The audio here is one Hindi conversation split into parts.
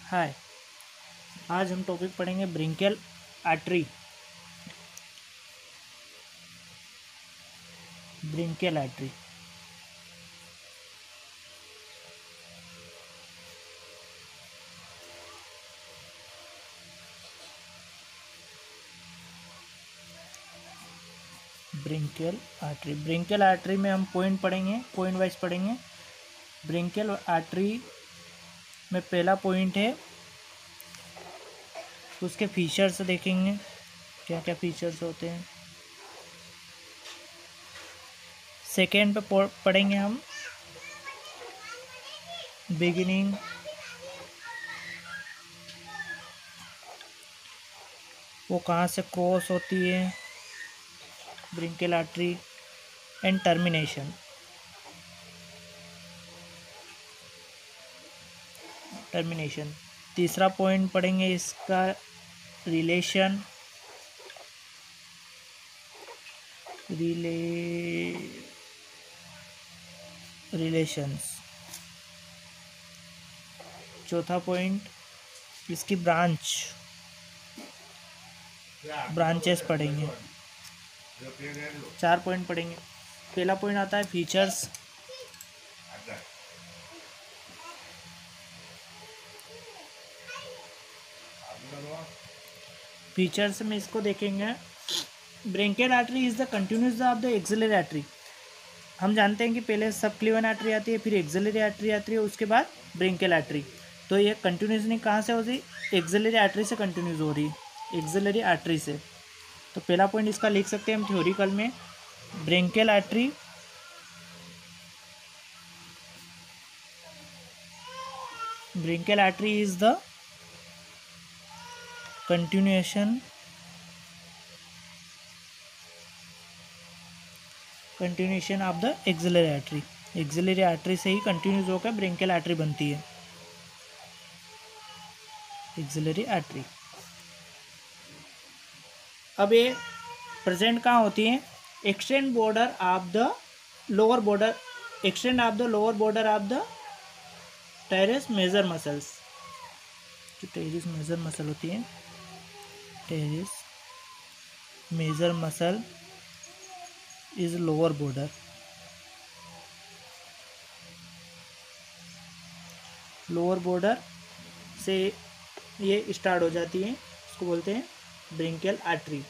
हाय, आज हम टॉपिक पढ़ेंगे ब्रिंकियल आर्टरी। ब्रिंकियल आर्टरी ब्रिंकियल आर्टरी में हम पॉइंट पढ़ेंगे, पॉइंट वाइज पढ़ेंगे। ब्रिंकियल आर्टरी में पहला पॉइंट है, उसके फीचर्स देखेंगे, क्या क्या फीचर्स होते हैं। सेकेंड पे पढ़ेंगे हम बिगिनिंग, वो कहाँ से क्रॉस होती है ब्रिंकियल आर्टरी, एंड टर्मिनेशन। तीसरा पॉइंट पढ़ेंगे इसका रिलेशंस। चौथा पॉइंट इसकी ब्रांचेस पढ़ेंगे। 4 पॉइंट पढ़ेंगे। पहला पॉइंट आता है फीचर्स। फीचर्स में इसको देखेंगे, brachial artery is the continuous of the axillary artery. हम जानते हैं कि पहले सब क्लीवन आर्टरी आती है, फिर एक्सिलरी आर्टरी आती है, उसके बाद ब्रिंकियल आर्टरी। तो ये कंटिन्यूसली कहाँ से हो रही, एक्सिलरी आर्टरी से कंटिन्यूस हो रही, एक्सिलरी आर्टरी से। तो पहला पॉइंट इसका लिख सकते हैं हम थ्योरिकल में, brachial artery is the continuation of the axillary artery. Axillary artery से ही कंटिन्यूस होकर ब्रिंकियल आर्टरी बनती है, एक्सिलरी आर्टरी। अब ये प्रेजेंट कहाँ होती है, extend of the lower border of the teres major muscles. जो टेरेस मेजर मसल होती है, teres major muscle is lower border से ये स्टार्ट हो जाती है, इसको बोलते हैं ब्रिंकियल आर्टरी।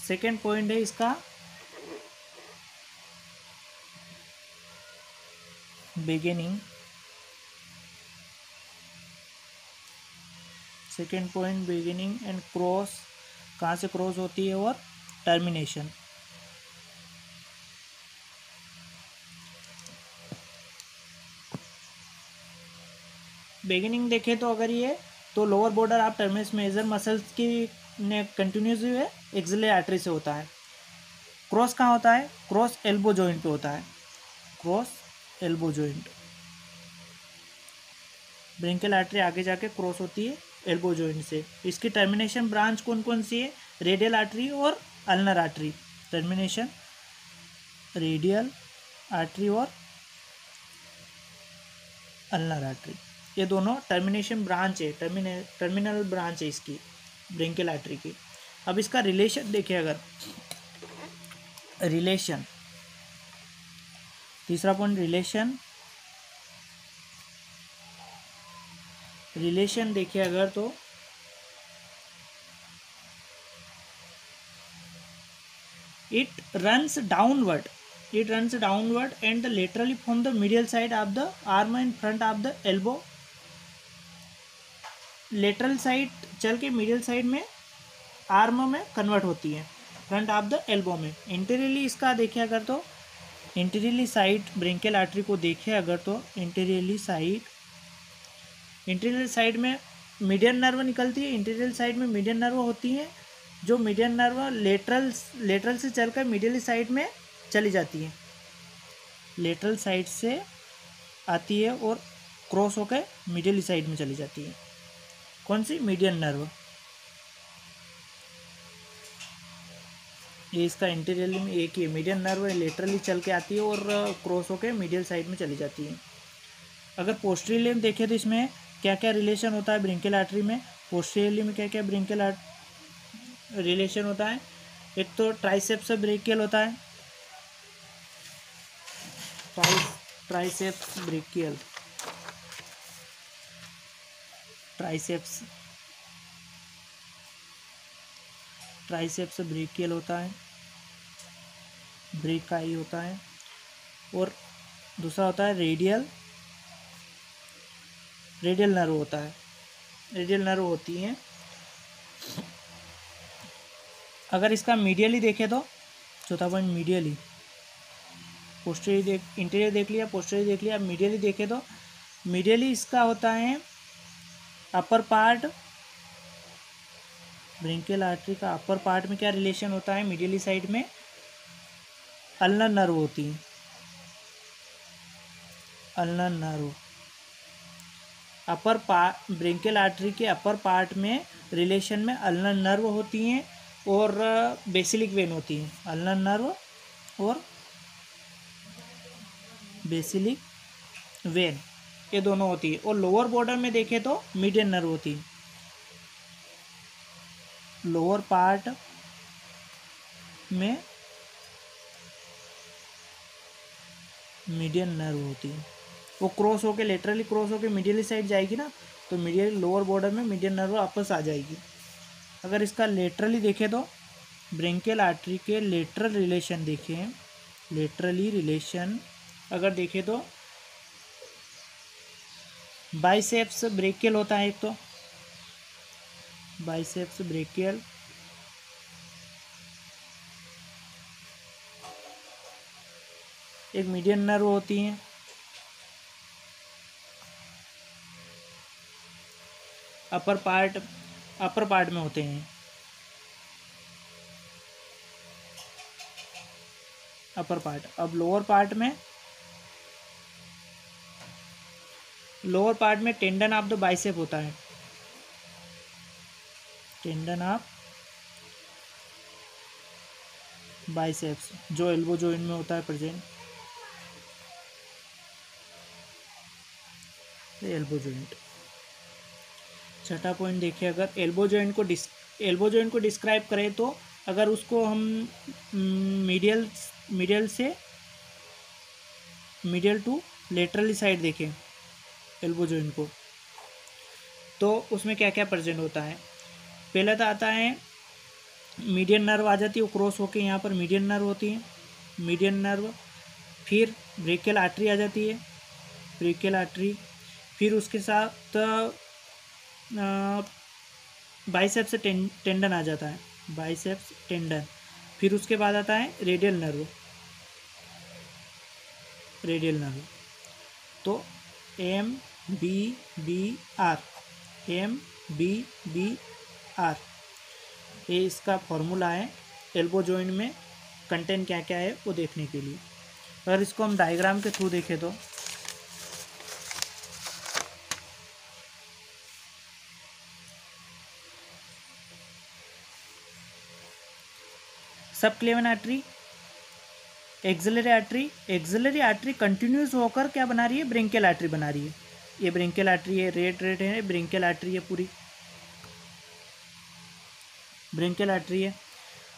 सेकेंड पॉइंट है इसका beginning. Second point beginning and cross, कहाँ से क्रॉस होती है, और टर्मिनेशन। बिगिनिंग देखें तो अगर ये तो lower border of teres major muscles की ने कंटिन्यूस हुए एक्सिलरी आर्टरी से होता है। क्रॉस कहाँ होता है, क्रॉस एल्बो जॉइंट पे होता है, क्रॉस एल्बो जॉइंट। ब्रिंकियल आर्टरी आगे जाके क्रॉस होती है एल्बो जॉइंट से। इसकी टर्मिनेशन ब्रांच कौन कौन सी है, रेडियल आर्टरी और ulnar artery. Termination radial artery और अल्नर आर्टरी, ये दोनों टर्मिनेशन ब्रांच है, टर्मिनल ब्रांच है इसकी ब्रिंकियल आर्टरी की। अब इसका रिलेशन देखिए, अगर रिलेशन, तीसरा पॉइंट रिलेशन देखिए अगर, तो it runs downward and laterally from the medial side of the arm and front of the elbow। Lateral side चल के मीडियल साइड में आर्म में कन्वर्ट होती है, फ्रंट ऑफ द एल्बो में। इंटीरियरली इसका देखिए अगर, तो इंटीरियरली साइड ब्रिंकियल आर्टरी को देखिए अगर, तो इंटीरियर साइड में मीडियन नर्व निकलती है। इंटीरियर साइड में मीडियन नर्व होती है, जो मीडियन नर्व लेटरल से चलकर मीडियल साइड में चली जाती है, लेटरल साइड से आती है और क्रॉस होकर मीडियल साइड में चली जाती है। कौन सी, मीडियन नर्व। ये इसका इंटीरियरली में एक ही मीडियन नर्व लेटरली चल के आती है और क्रॉस होकर मीडियल साइड में चली जाती है। अगर पोस्टीरियरली में देखें तो इसमें क्या क्या रिलेशन होता है ब्रेंकियल आर्टरी में, पोस्टीरियरली में क्या क्या ब्रेंकियल रिलेशन होता है। एक तो ट्राइसेप्स ब्रेकियल होता है, ट्राइसेप्स ब्रेकियल, ट्राइसेप्स ब्रेकियल होता है, ब्रेकाई होता है। और दूसरा होता है रेडियल नर्व होता है, रेडियल नर्व होती है। अगर इसका मीडियली देखें तो चौथा पॉइंट मीडियली, पोस्टीरियर इंटीरियर देख लिया, पोस्टीरियर देख लिया, मीडियली देखें तो मीडियली इसका होता है अपर पार्ट, ब्रेंकियल आर्टरी का अपर पार्ट में क्या रिलेशन होता है मीडियली साइड में, अल्नर नर्व होती है, ulnar nerve upper part, branchial artery के अपर पार्ट में रिलेशन में अल्नर नर्व होती हैं और बेसिलिक वेन होती है, अल्नर नर्व और बेसिलिक वेन ये दोनों होती है। और लोअर बॉर्डर में देखें तो मीडियन नर्व होती है, लोअर पार्ट में मीडियन नर्व होती है, वो क्रॉस होके लेटरली क्रॉस होके मीडियली साइड जाएगी ना, तो मीडियली लोअर बॉर्डर में मीडियन नर्व वापस आ जाएगी। अगर इसका लेटरली देखें तो ब्रेंकियल आर्टरी के लेटरल रिलेशन देखें, लेटरली रिलेशन अगर देखें तो बाइसेप्स ब्रेकियल होता है, एक तो बाइसेप्स ब्रेकियल, एक मीडियन नर्व होती है, अपर पार्ट में होते हैं, अपर पार्ट। अब लोअर पार्ट में टेंडन ऑफ द बाइसेप होता है, टेंडन ऑफ बाइसेप्स जो एल्बो जॉइंट में होता है प्रेजेंट, एल्बो जॉइंट। छठा पॉइंट देखिए, अगर एल्बो जॉइंट को डिस्क्राइब करें तो अगर उसको हम मीडियल टू लेटरली साइड देखें एल्बो जॉइंट को, तो उसमें क्या क्या प्रेजेंट होता है। पहला तो आता है मीडियन नर्व आ जाती है, वो क्रॉस होके यहाँ पर मीडियन नर्व होती है, मीडियन नर्व। फिर ब्रेकियल आर्टरी आ जाती है, ब्रेकियल आर्टरी। फिर उसके साथ बाइसेप्स टेंडन आ जाता है, बाइसेप्स टेंडन। फिर उसके बाद आता है रेडियल नर्व, तो MBBR, ये इसका फॉर्मूला है एल्बो जॉइंट में कंटेंट क्या क्या है वो देखने के लिए। अगर इसको हम डायग्राम के थ्रू देखें तो सब क्लेवन आर्टरी, एक्सिलरी आर्टरी कंटिन्यूस होकर क्या बना रही है, ब्रेंकियल आर्टरी बना रही है। ये ब्रेंकियल आर्टरी है, रेड है, ब्रेंकियल आर्टरी है, पूरी ब्रेंकियल आर्टरी है।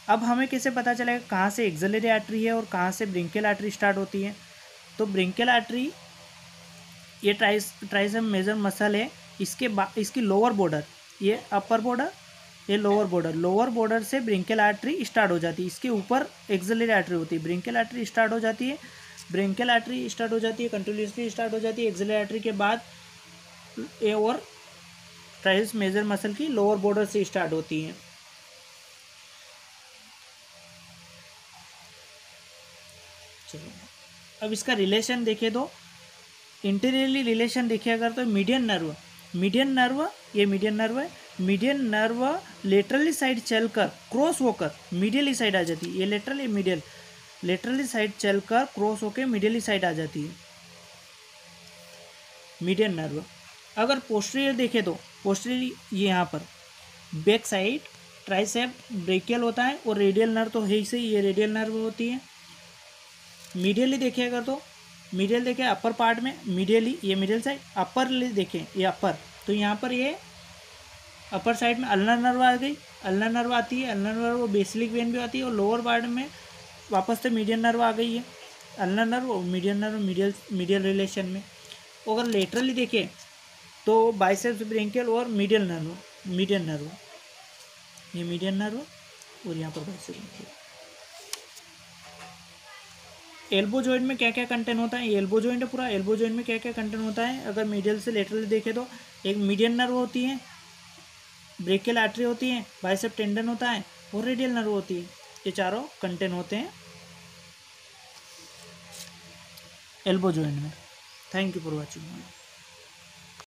अब हमें कैसे पता चलेगा कहाँ से एक्सिलरी आर्टरी है और कहाँ से ब्रेंकियल आर्टरी स्टार्ट होती है। तो ब्रेंकियल आर्टरी ये ट्राइसेप मेजर मसल है, इसकी लोअर बॉर्डर, ये अपर बॉर्डर, ये लोअर बॉर्डर से ब्रेंकियल आर्टरी स्टार्ट हो जाती है। इसके ऊपर एक्सिलरी आर्टरी होती है, ब्रेंकियल आर्टरी स्टार्ट हो जाती है, कंटिन्यूसली स्टार्ट हो जाती है। एक्सिलरी आर्टरी के बाद ये और ट्राइसेप मेजर मसल की लोअर बॉर्डर से स्टार्ट होती है। चलो अब इसका रिलेशन देखें तो इंटीरियरली रिलेशन देखें अगर तो मीडियन नर्व, ये मीडियन नर्व है, मीडियन नर्व लेटरली साइड चलकर क्रॉस होकर मीडियली साइड आ जाती है। ये लेटरली साइड चलकर क्रॉस होकर मीडियली साइड आ जाती है मीडियन नर्व। अगर पोस्टीरियर देखें तो पोस्टीरियर ये यहाँ पर बैक साइड ट्राइसेप ब्रेकियल होता है और रेडियल नर्व तो है ही सही, ये रेडियल नर्व होती है। मीडियली देखिए अगर तो मीडियल देखें अपर पार्ट में, मीडियली ये मिडिल साइड, अपर देखें ये अपर, तो यहाँ पर ये अपर साइड में अल्नर नर्व आ गई, अल्नर नर्व आती है, अल्नर नर्व वो बेसिलिक वेन भी आती है, और लोअर पार्ट में वापस से मीडियन नर्व आ गई है, अल्नर नर्व और मीडियन नर्व मीडियल रिलेशन में। अगर लेटरली देखें तो बाइसेप्स ब्रेंकियल और मीडियन नर्व, ये मीडियन नर्व और यहाँ पर बाइसेप्स ब्रेंकियल। एल्बो जॉइंट में क्या क्या कंटेंट होता है, एल्बो जॉइंट है पूरा, एल्बो जॉइंट में क्या क्या कंटेंट होता है, अगर मीडियल से लेटरली देखें तो एक मीडियन नर्व होती है, ब्रेकियल आर्टरी होती है, बाइसेप टेंडन होता है और रेडियल नर्व होती है, ये चारों कंटेंट होते हैं एल्बो जॉइंट में। Thank you for watching.